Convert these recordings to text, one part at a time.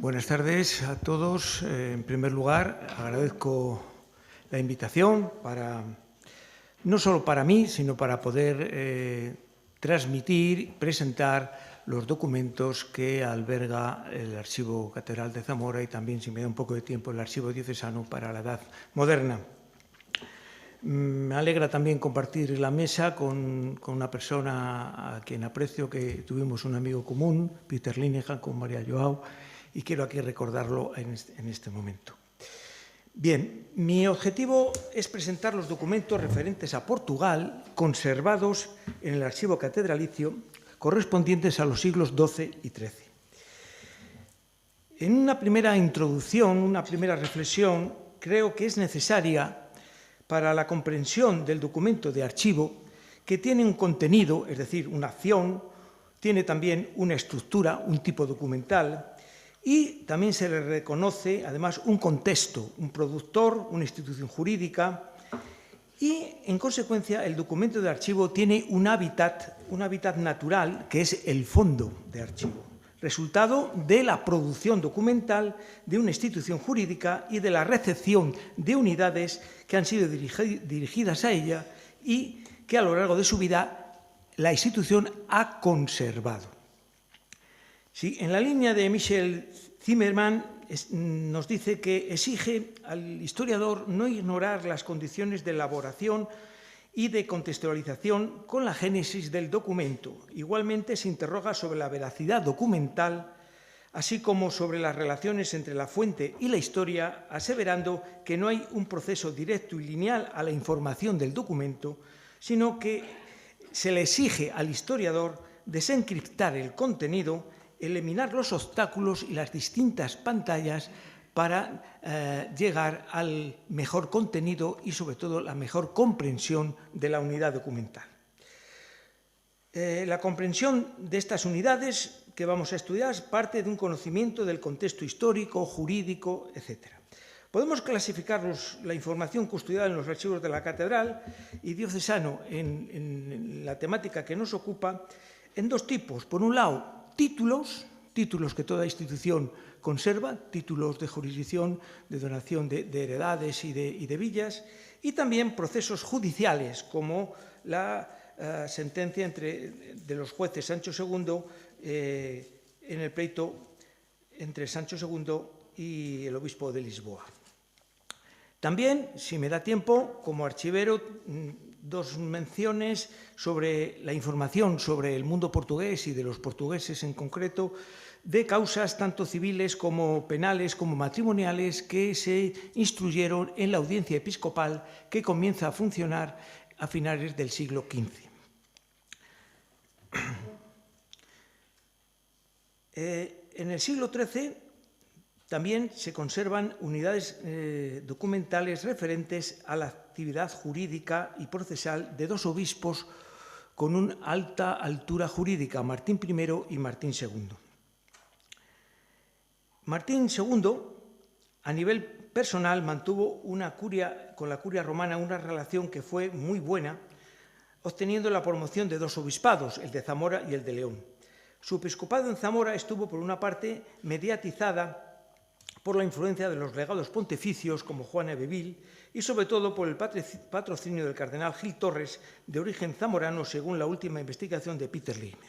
Buenas tardes a todos. En primer lugar, agradezco la invitación no solo para mí, sino para poder transmitir, presentar los documentos que alberga el Archivo Catedral de Zamora y también, si me da un poco de tiempo, el Archivo Diocesano para la Edad Moderna. Me alegra también compartir la mesa con una persona a quien aprecio, que tuvimos un amigo común, Peter Linehan, con María Joao, y quiero aquí recordarlo en este momento. Bien, mi objetivo es presentar los documentos referentes a Portugal conservados en el Archivo Catedralicio correspondientes a los siglos XII y XIII. En una primera introducción, una primera reflexión, creo que es necesaria para la comprensión del documento de archivo, que tiene un contenido, es decir, una acción, tiene también una estructura, un tipo documental, y también se le reconoce, además, un contexto, un productor, una institución jurídica, y, en consecuencia, el documento de archivo tiene un hábitat natural, que es el fondo de archivo, resultado de la producción documental de una institución jurídica y de la recepción de unidades que han sido dirigidas a ella y que a lo largo de su vida la institución ha conservado. Sí, en la línea de Michel Zimmermann nos dice que exige al historiador no ignorar las condiciones de elaboración y de contextualización con la génesis del documento. Igualmente se interroga sobre la veracidad documental, así como sobre las relaciones entre la fuente y la historia, aseverando que no hay un proceso directo y lineal a la información del documento, sino que se le exige al historiador desencriptar el contenido, eliminar los obstáculos y las distintas pantallas para llegar al mejor contenido y, sobre todo, la mejor comprensión de la unidad documental. La comprensión de estas unidades que vamos a estudiar parte de un conocimiento del contexto histórico, jurídico, etc. Podemos clasificar la información custodiada en los archivos de la Catedral y Diocesano en la temática que nos ocupa en dos tipos. Por un lado, títulos que toda institución conserva, títulos de jurisdicción, de donación de heredades y de villas, y también procesos judiciales, como la sentencia de los jueces Sancho II en el pleito entre Sancho II y el obispo de Lisboa. También, si me da tiempo, como archivero, dos menciones sobre la información sobre el mundo portugués y de los portugueses en concreto, de causas tanto civiles como penales como matrimoniales que se instruyeron en la audiencia episcopal que comienza a funcionar a finales del siglo XV. En el siglo XIII también se conservan unidades documentales referentes a la actividad jurídica y procesal de dos obispos con una alta altura jurídica, Martín I y Martín II. Martín II, a nivel personal, mantuvo con la curia romana una relación que fue muy buena, obteniendo la promoción de dos obispados, el de Zamora y el de León. Su episcopado en Zamora estuvo, por una parte, mediatizada por la influencia de los legados pontificios como Juan Ebevil y, sobre todo, por el patrocinio del cardenal Gil Torres, de origen zamorano, según la última investigación de Peter Linehan.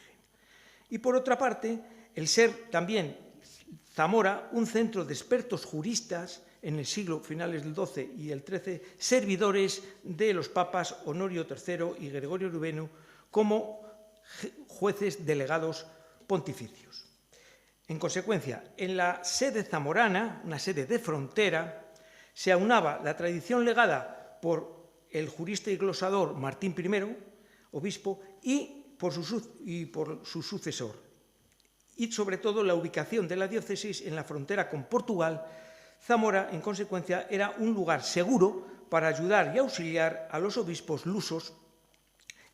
Y, por otra parte, el ser también Zamora, un centro de expertos juristas en el siglo finales del XII y el XIII, servidores de los papas Honorio III y Gregorio IX como jueces delegados pontificios. En consecuencia, en la sede zamorana, una sede de frontera, se aunaba la tradición legada por el jurista y glosador Martín I, obispo, y por su sucesor. Y, sobre todo, la ubicación de la diócesis en la frontera con Portugal. Zamora, en consecuencia, era un lugar seguro para ayudar y auxiliar a los obispos lusos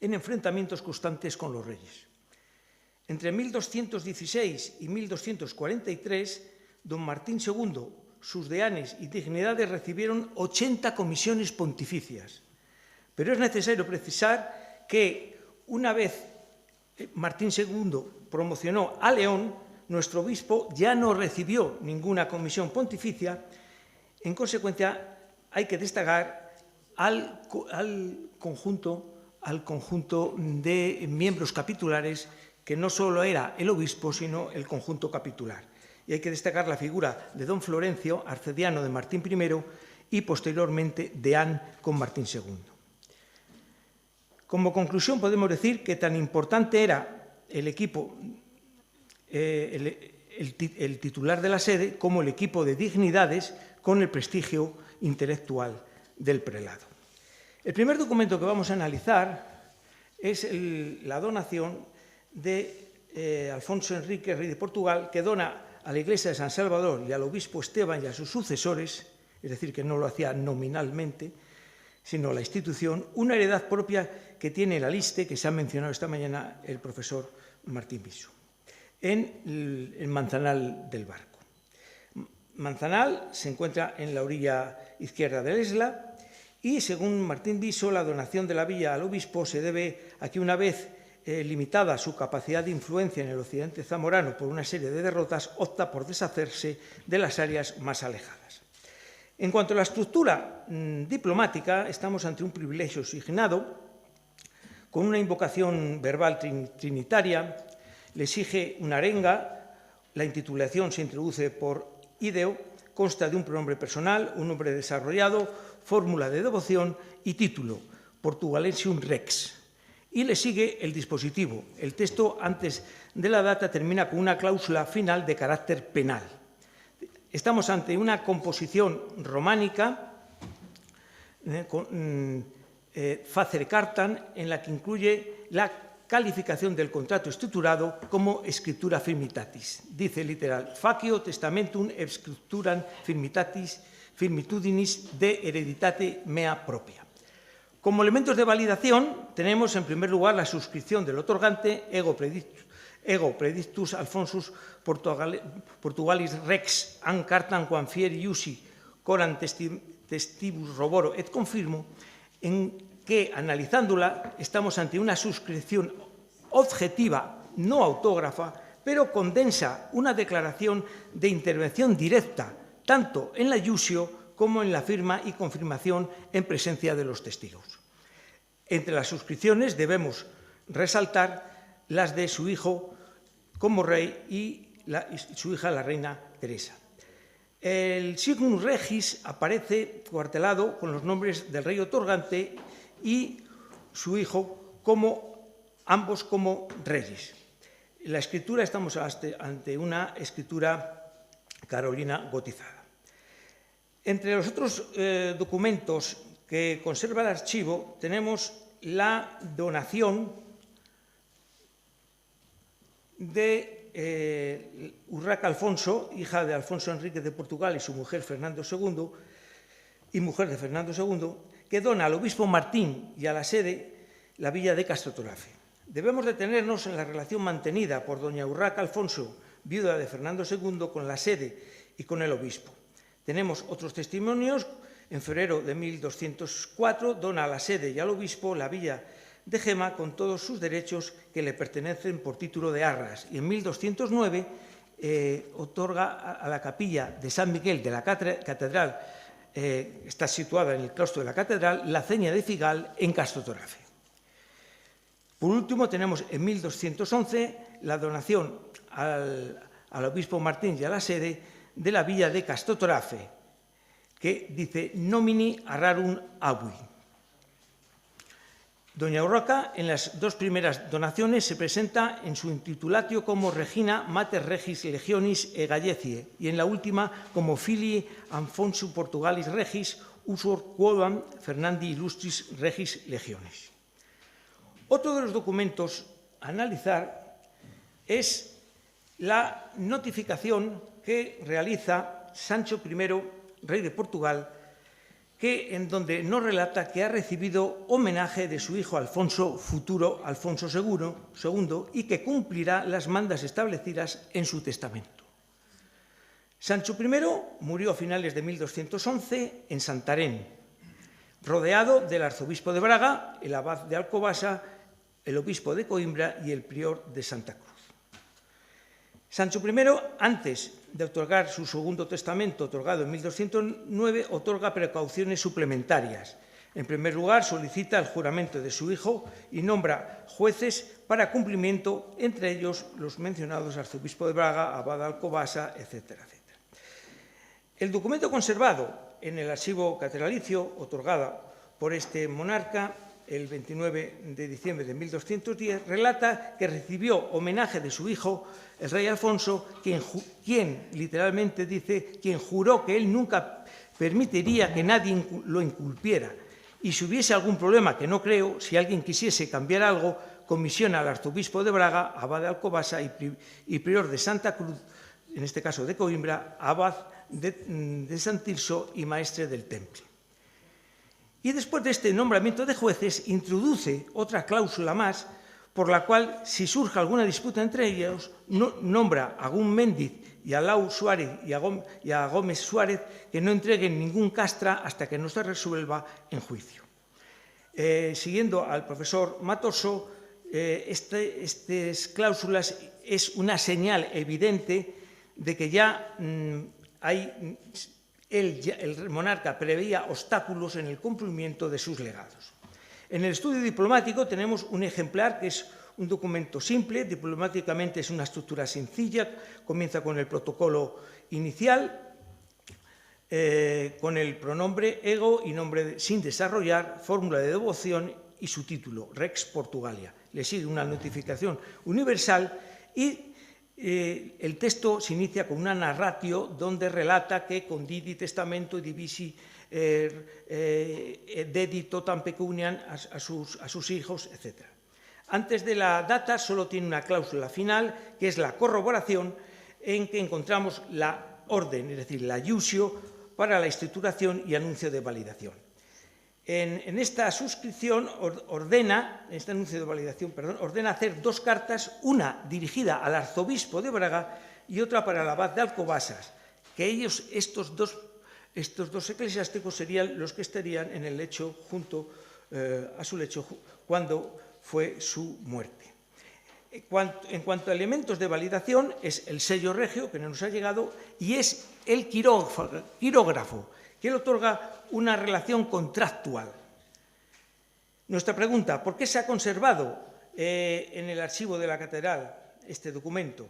en enfrentamientos constantes con los reyes. Entre 1216 y 1243, don Martín II, sus deanes y dignidades recibieron 80 comisiones pontificias. Pero es necesario precisar que una vez Martín II promocionó a León, nuestro obispo ya no recibió ninguna comisión pontificia. En consecuencia, hay que destacar al conjunto de miembros capitulares, que no solo era el obispo, sino el conjunto capitular. Y hay que destacar la figura de don Florencio, arcediano de Martín I, y posteriormente deán con Martín II. Como conclusión, podemos decir que tan importante era el equipo, el titular de la sede, como el equipo de dignidades con el prestigio intelectual del prelado. El primer documento que vamos a analizar es la donación de Alfonso Enrique, rey de Portugal, que dona a la Iglesia de San Salvador y al obispo Esteban y a sus sucesores, es decir, que no lo hacía nominalmente, sino la institución, una heredad propia que tiene la liste que se ha mencionado esta mañana el profesor Martín Viso, en el Manzanal del Barco. Manzanal se encuentra en la orilla izquierda del Esla y, según Martín Viso, la donación de la villa al obispo se debe a que, una vez limitada su capacidad de influencia en el occidente zamorano por una serie de derrotas, opta por deshacerse de las áreas más alejadas. En cuanto a la estructura diplomática, estamos ante un privilegio signado, con una invocación verbal trinitaria, le exige una arenga, la intitulación se introduce por ideo, consta de un pronombre personal, un nombre desarrollado, fórmula de devoción y título, Portugalensium Rex. Y le sigue el dispositivo. El texto, antes de la data, termina con una cláusula final de carácter penal. Estamos ante una composición románica, Facere Cartam, en la que incluye la calificación del contrato estructurado como scriptura firmitatis. Dice literal, facio testamentum et scripturam firmitudinis de hereditate mea propia. Como elementos de validación tenemos en primer lugar la suscripción del otorgante ego predictus Alfonsus Portugalis Rex an cartam quam fieri iusi coram testibus roboro et confirmo, en que, analizándola, estamos ante una suscripción objetiva, no autógrafa, pero condensa una declaración de intervención directa, tanto en la iusio como en la firma y confirmación en presencia de los testigos. Entre las suscripciones debemos resaltar las de su hijo como rey y su hija, la reina Teresa. El signum regis aparece cuartelado con los nombres del rey otorgante y su hijo, ambos como reyes. En la escritura estamos ante una escritura carolina gotizada. Entre los otros documentos que conserva el archivo tenemos la donación de Urraca Alfonso, hija de Alfonso Enrique de Portugal y su mujer Fernando II, y mujer de Fernando II, que dona al obispo Martín y a la sede la villa de Castrotorafe. Debemos detenernos en la relación mantenida por doña Urraca Alfonso, viuda de Fernando II, con la sede y con el obispo. Tenemos otros testimonios. En febrero de 1204 dona a la sede y al obispo la villa de Gema con todos sus derechos que le pertenecen por título de arras. Y en 1209 otorga a la capilla de San Miguel de la catedral, está situada en el claustro de la catedral, la ceña de Figal en Castrotorafe. Por último, tenemos en 1211 la donación al obispo Martín y a la sede de la villa de Castrotorafe, que dice nomini arrarum abui. Doña Urraca, en las dos primeras donaciones, se presenta en su intitulatio como Regina Mater Regis Legionis e Gallecie, y en la última como Filii Alfonso Portugalis Regis usur quodam Fernandi Illustris Regis Legionis. Otro de los documentos a analizar es la notificación que realiza Sancho I, rey de Portugal, en donde nos relata que ha recibido homenaje de su hijo Alfonso, futuro Alfonso II, y que cumplirá las mandas establecidas en su testamento. Sancho I murió a finales de 1211 en Santarém, rodeado del arzobispo de Braga, el abad de Alcobasa, el obispo de Coimbra y el prior de Santa Cruz. Sancho I, antes de otorgar su segundo testamento, otorgado en 1209, otorga precauciones suplementarias. En primer lugar, solicita el juramento de su hijo y nombra jueces para cumplimiento, entre ellos los mencionados arzobispo de Braga, abad de Alcobaza, etcétera, etcétera. El documento conservado en el archivo catedralicio, otorgada por este monarca el 29 de diciembre de 1210, relata que recibió homenaje de su hijo, el rey Alfonso, quien literalmente dice, quien juró que él nunca permitiría que nadie lo inculpiera, y si hubiese algún problema, que no creo, si alguien quisiese cambiar algo, comisiona al arzobispo de Braga, abad de Alcobaza y prior de Santa Cruz, en este caso de Coimbra, abad de San Tirso y maestre del Temple. Y después de este nombramiento de jueces, introduce otra cláusula más, por la cual, si surge alguna disputa entre ellos, nombra a Gún Méndiz y a Lau Suárez y a Gómez Suárez que no entreguen ningún castra hasta que no se resuelva en juicio. Siguiendo al profesor Matoso, estas cláusulas es una señal evidente de que ya el monarca preveía obstáculos en el cumplimiento de sus legados. En el estudio diplomático tenemos un ejemplar que es un documento simple, diplomáticamente es una estructura sencilla, comienza con el protocolo inicial, con el pronombre ego y nombre sin desarrollar, fórmula de devoción y su título, Rex Portugalia. Le sigue una notificación universal y el texto se inicia con una narratio donde relata que conditi testamento divisi dedito tam pecuniam a sus hijos, etc. Antes de la data solo tiene una cláusula final, que es la corroboración, en que encontramos la orden, es decir, la iusio para la escrituración y anuncio de validación. En esta suscripción ordena hacer dos cartas, una dirigida al arzobispo de Braga y otra para el abad de Alcobazas, que estos dos eclesiásticos serían los que estarían en el lecho junto a su lecho cuando fue su muerte. En cuanto a elementos de validación, es el sello regio, que no nos ha llegado, y es el quirógrafo, que le otorga una relación contractual. Nuestra pregunta, ¿por qué se ha conservado en el archivo de la catedral este documento?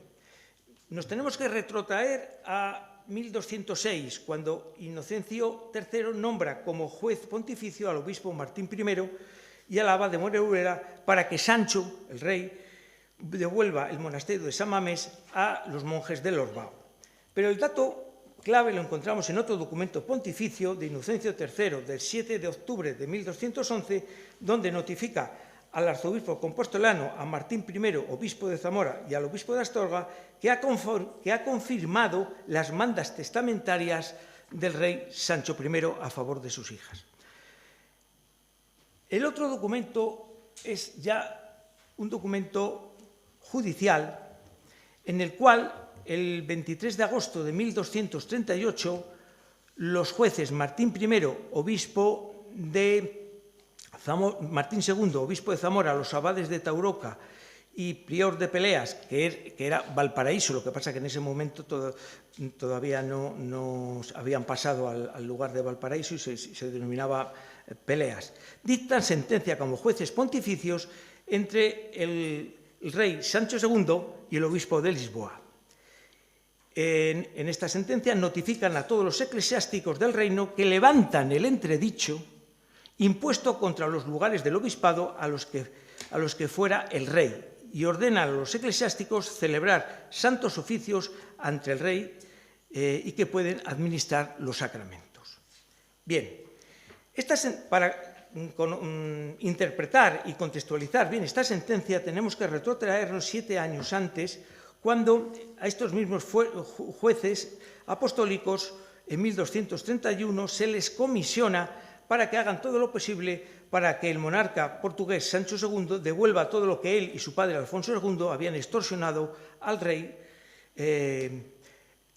Nos tenemos que retrotraer a 1206, cuando Inocencio III nombra como juez pontificio al obispo Martín I y al abad de Moreruela para que Sancho, el rey, devuelva el monasterio de San Mamés a los monjes del Orbao. Pero el dato clave lo encontramos en otro documento pontificio de Inocencio III del 7 de octubre de 1211, donde notifica al arzobispo compostelano, a Martín I, obispo de Zamora, y al obispo de Astorga, que ha confirmado las mandas testamentarias del rey Sancho I a favor de sus hijas. El otro documento es ya un documento judicial en el cual el 23 de agosto de 1238 los jueces Martín I, obispo de Martín II, obispo de Zamora, los abades de Tauroca y prior de Peleas, que era Valparaíso, lo que pasa que en ese momento todavía no habían pasado al lugar de Valparaíso y se denominaba Peleas, dictan sentencia como jueces pontificios entre el rey Sancho II y el obispo de Lisboa. En esta sentencia notifican a todos los eclesiásticos del reino que levantan el entredicho impuesto contra los lugares del obispado a los que fuera el rey y ordenan a los eclesiásticos celebrar santos oficios ante el rey y que pueden administrar los sacramentos. Bien, para interpretar y contextualizar bien esta sentencia tenemos que retrotraernos 7 años antes, cuando a estos mismos jueces apostólicos en 1231 se les comisiona para que hagan todo lo posible para que el monarca portugués Sancho II devuelva todo lo que él y su padre Alfonso II habían extorsionado al rey,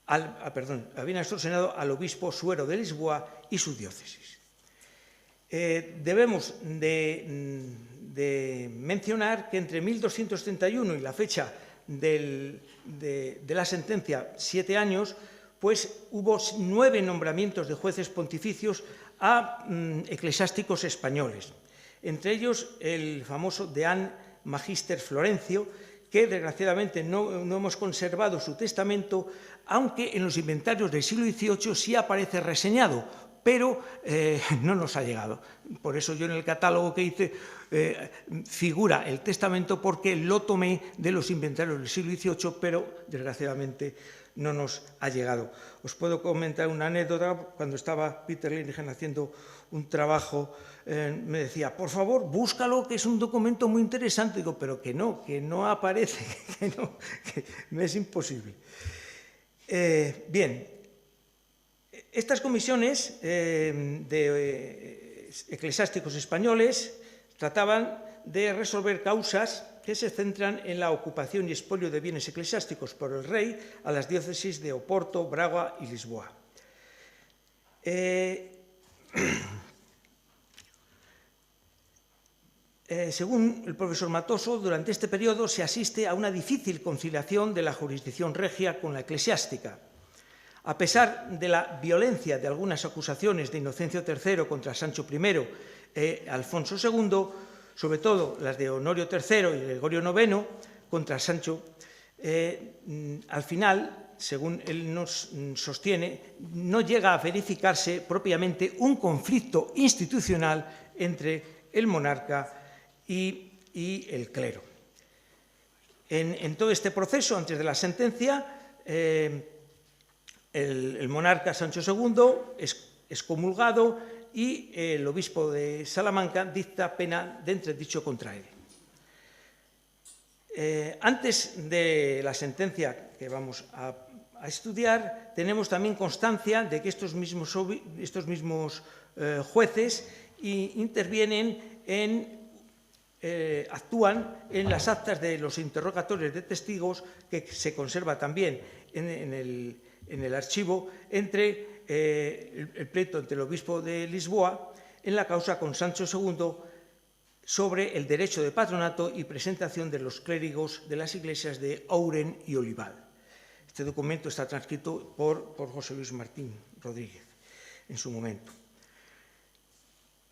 habían extorsionado al obispo Suero de Lisboa y su diócesis. Debemos de mencionar que entre 1231 y la fecha de la sentencia 7 años, pues hubo 9 nombramientos de jueces pontificios a eclesiásticos españoles. Entre ellos, el famoso Deán Magister Florencio, que desgraciadamente no hemos conservado su testamento, aunque en los inventarios del siglo XVIII sí aparece reseñado, pero no nos ha llegado. Por eso yo en el catálogo que hice figura el testamento, porque lo tomé de los inventarios del siglo XVIII, pero desgraciadamente no nos ha llegado. Os puedo comentar una anécdota. Cuando estaba Peter Lenihan haciendo un trabajo, me decía, por favor, búscalo, que es un documento muy interesante. Digo, pero que no aparece, que me es imposible. Bien, estas comisiones de eclesiásticos españoles trataban de resolver causas que se centran en la ocupación y expolio de bienes eclesiásticos por el rey a las diócesis de Oporto, Braga y Lisboa. Según el profesor Matoso, durante este periodo se asiste a una difícil conciliación de la jurisdicción regia con la eclesiástica. A pesar de la violencia de algunas acusaciones de Inocencio III contra Sancho I e Alfonso II, sobre todo las de Honorio III y Gregorio IX contra Sancho, al final, según él nos sostiene, no llega a verificarse propiamente un conflicto institucional entre el monarca y el clero. En todo este proceso, antes de la sentencia, el monarca Sancho II es comulgado y el obispo de Salamanca dicta pena de entredicho contra él. Antes de la sentencia que vamos a estudiar, tenemos también constancia de que estos mismos jueces intervienen actúan en las actas de los interrogatorios de testigos, que se conserva también en el archivo, entre el pleito entre el obispo de Lisboa en la causa con Sancho II sobre el derecho de patronato y presentación de los clérigos de las iglesias de Ouren y Olival. Este documento está transcrito por José Luis Martín Rodríguez en su momento.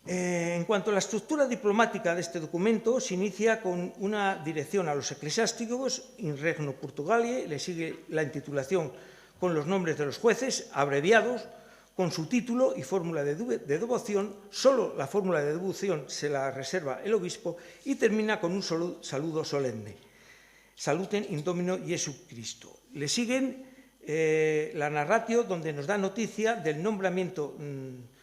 En cuanto a la estructura diplomática de este documento, se inicia con una dirección a los eclesiásticos, in regno Portugalie, le sigue la intitulación con los nombres de los jueces, abreviados, con su título y fórmula de devoción. Solo la fórmula de devoción se la reserva el obispo, y termina con un saludo solemne. Saluten in Domino Jesu Cristo. Le siguen la narratio, donde nos da noticia del nombramiento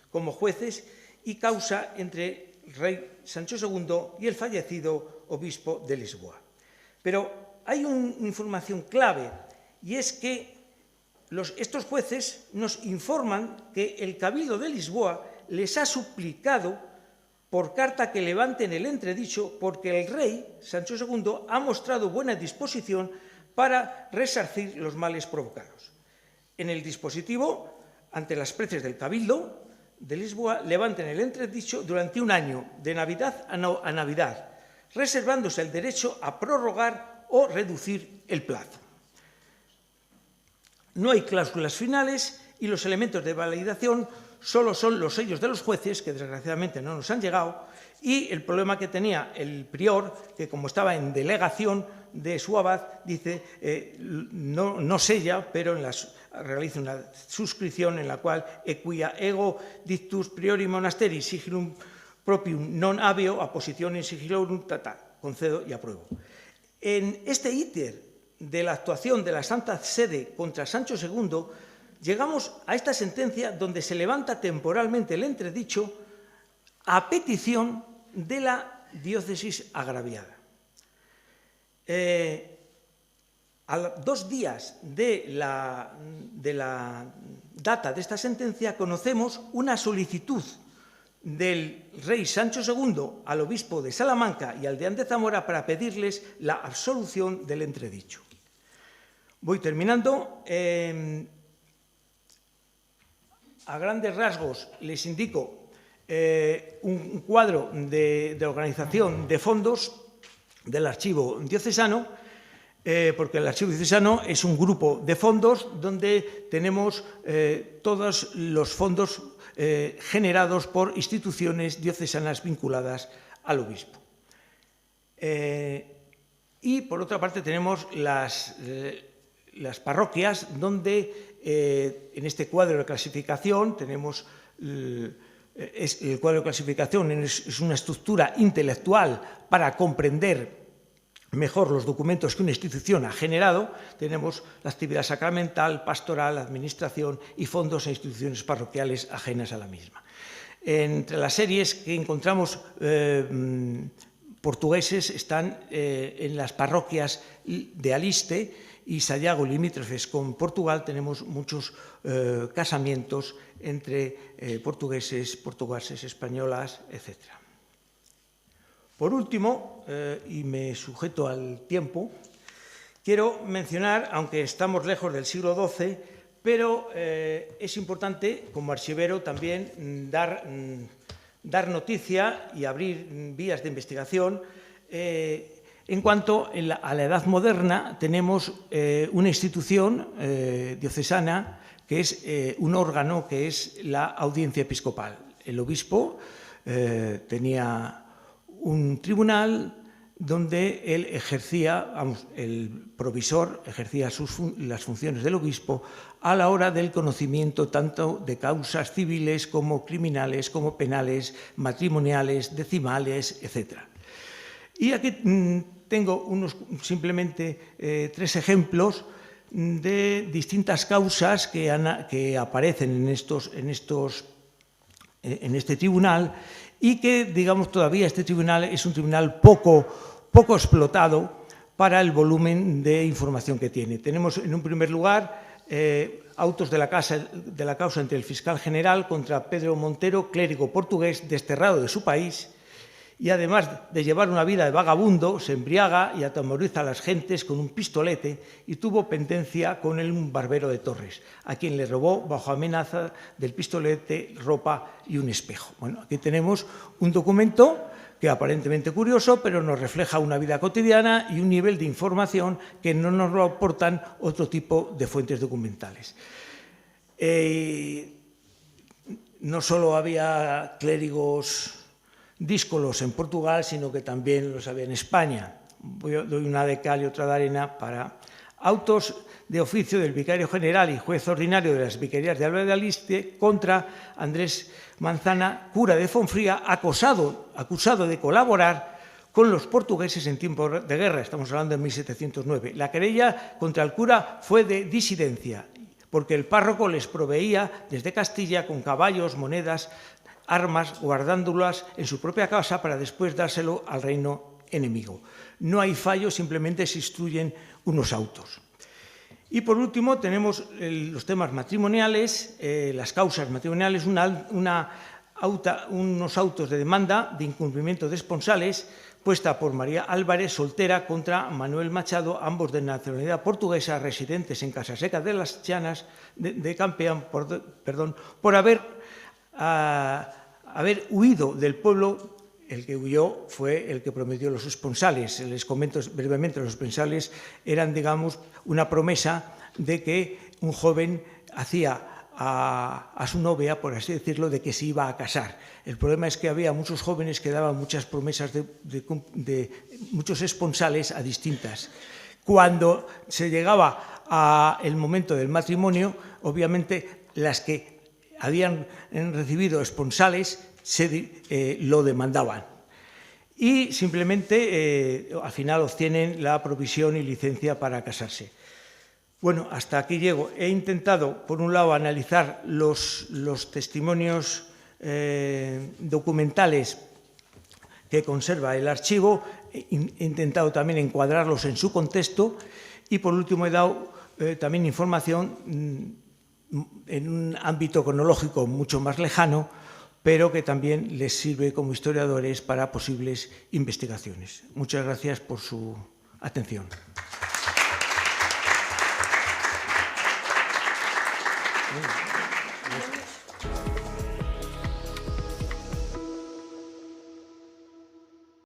como jueces y causa entre el rey Sancho II y el fallecido obispo de Lisboa. Pero hay una información clave, y es que estos jueces nos informan que el Cabildo de Lisboa les ha suplicado por carta que levanten el entredicho, porque el rey Sancho II ha mostrado buena disposición para resarcir los males provocados. En el dispositivo, ante las preces del Cabildo de Lisboa, levanten el entredicho durante un año, de Navidad a Navidad, reservándose el derecho a prorrogar o reducir el plazo. No hay cláusulas finales y los elementos de validación solo son los sellos de los jueces, que desgraciadamente no nos han llegado, y el problema que tenía el prior, que como estaba en delegación de su abad, dice, no sella, pero realiza una suscripción en la cual equia ego dictus priori monasteri sigillum proprium non habeo appositionem sigillorum concedo y apruebo. En este íter de la actuación de la Santa Sede contra Sancho II, llegamos a esta sentencia donde se levanta temporalmente el entredicho a petición de la diócesis agraviada. A 2 días de la data de esta sentencia, conocemos una solicitud del rey Sancho II al obispo de Salamanca y al deán de Zamora para pedirles la absolución del entredicho. Voy terminando. A grandes rasgos les indico un cuadro de organización de fondos del archivo diocesano. porque el Archivo Diocesano es un grupo de fondos donde tenemos todos los fondos generados por instituciones diocesanas vinculadas al obispo. Y, por otra parte, tenemos las parroquias donde, en este cuadro de clasificación, tenemos el cuadro de clasificación es una estructura intelectual para comprender mejor los documentos que una institución ha generado. Tenemos la actividad sacramental, pastoral, administración y fondos e instituciones parroquiales ajenas a la misma. Entre las series que encontramos portugueses están en las parroquias de Aliste y Sayago, limítrofes con Portugal. Tenemos muchos casamientos entre portugueses, portugueses, españolas, etc. Por último, y me sujeto al tiempo, quiero mencionar, aunque estamos lejos del siglo XII, pero es importante, como archivero, también dar noticia y abrir vías de investigación. En cuanto a la Edad Moderna, tenemos una institución diocesana que es un órgano que es la Audiencia Episcopal. El obispo tenía un tribunal donde él ejercía, el provisor ejercía las funciones del obispo a la hora del conocimiento tanto de causas civiles como criminales, como penales, matrimoniales, decimales, etc. Y aquí tengo simplemente 3 ejemplos de distintas causas que aparecen en este tribunal, y que, digamos, todavía este tribunal es un tribunal poco explotado para el volumen de información que tiene. Tenemos, en un primer lugar, autos de la causa ante el fiscal general contra Pedro Montero, clérigo portugués desterrado de su país, y además de llevar una vida de vagabundo, se embriaga y atemoriza a las gentes con un pistolete, y tuvo pendencia con un barbero de Torres, a quien le robó, bajo amenaza del pistolete, ropa y un espejo. Bueno, aquí tenemos un documento que aparentemente curioso, pero nos refleja una vida cotidiana y un nivel de información que no nos lo aportan otro tipo de fuentes documentales. No solo había clérigos díscolos en Portugal, sino que también los había en España. Doy una de cal y otra de arena para autos de oficio del vicario general y juez ordinario de las vicarías de Alba de Aliste contra Andrés Manzana, cura de Fonfría, acusado de colaborar con los portugueses en tiempo de guerra. Estamos hablando de 1709. La querella contra el cura fue de disidencia, porque el párroco les proveía desde Castilla con caballos, monedas, armas, guardándolas en su propia casa para después dárselo al reino enemigo. No hay fallo, simplemente se instruyen unos autos. Y por último tenemos los temas matrimoniales, las causas matrimoniales, unos autos de demanda de incumplimiento de esponsales puesta por María Álvarez, soltera, contra Manuel Machado, ambos de nacionalidad portuguesa, residentes en Casaseca de las Llanas de Campeán, por haber huido del pueblo. El que huyó fue el que prometió los esponsales. Les comento brevemente, los esponsales eran, digamos, una promesa de que un joven hacía a su novia, por así decirlo, de que se iba a casar. El problema es que había muchos jóvenes que daban muchas promesas de muchos esponsales a distintas. Cuando se llegaba al momento del matrimonio, obviamente las que habían recibido esponsales lo demandaban. Y simplemente al final obtienen la provisión y licencia para casarse. Bueno, hasta aquí llego. He intentado, por un lado, analizar los testimonios documentales que conserva el archivo. He intentado también encuadrarlos en su contexto y, por último, he dado también información en un ámbito cronológico mucho más lejano, pero que también les sirve como historiadores para posibles investigaciones. Muchas gracias por su atención. Muy bien.